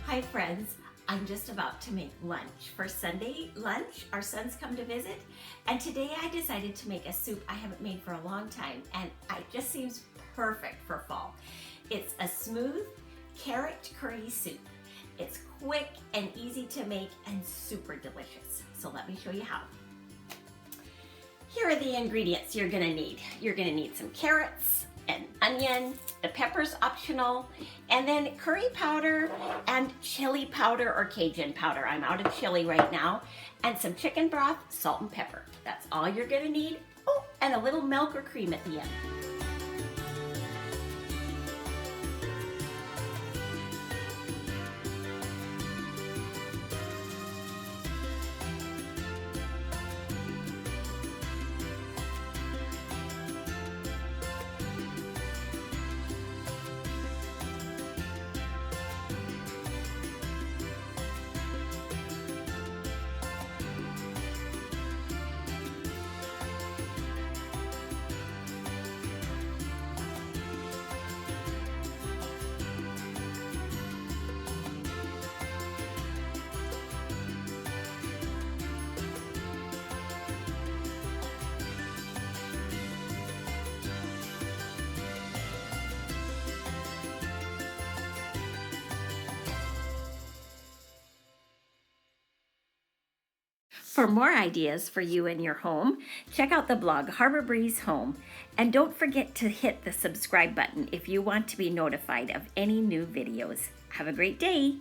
Hi friends, I'm just about to make lunch. For Sunday lunch, our sons come to visit, and today I decided to make a soup I haven't made for a long time, and it just seems perfect for fall. It's a smooth carrot curry soup. It's quick and easy to make and super delicious. So let me show you how. Here are the ingredients you're gonna need. You're gonna need some carrots, an onion, the pepper's optional, and then curry powder and chili powder or Cajun powder. I'm out of chili right now. And some chicken broth, salt and pepper. That's all you're gonna need. Oh, and a little milk or cream at the end. For more ideas for you and your home, check out the blog Harbor Breeze Home, and don't forget to hit the subscribe button if you want to be notified of any new videos. Have a great day!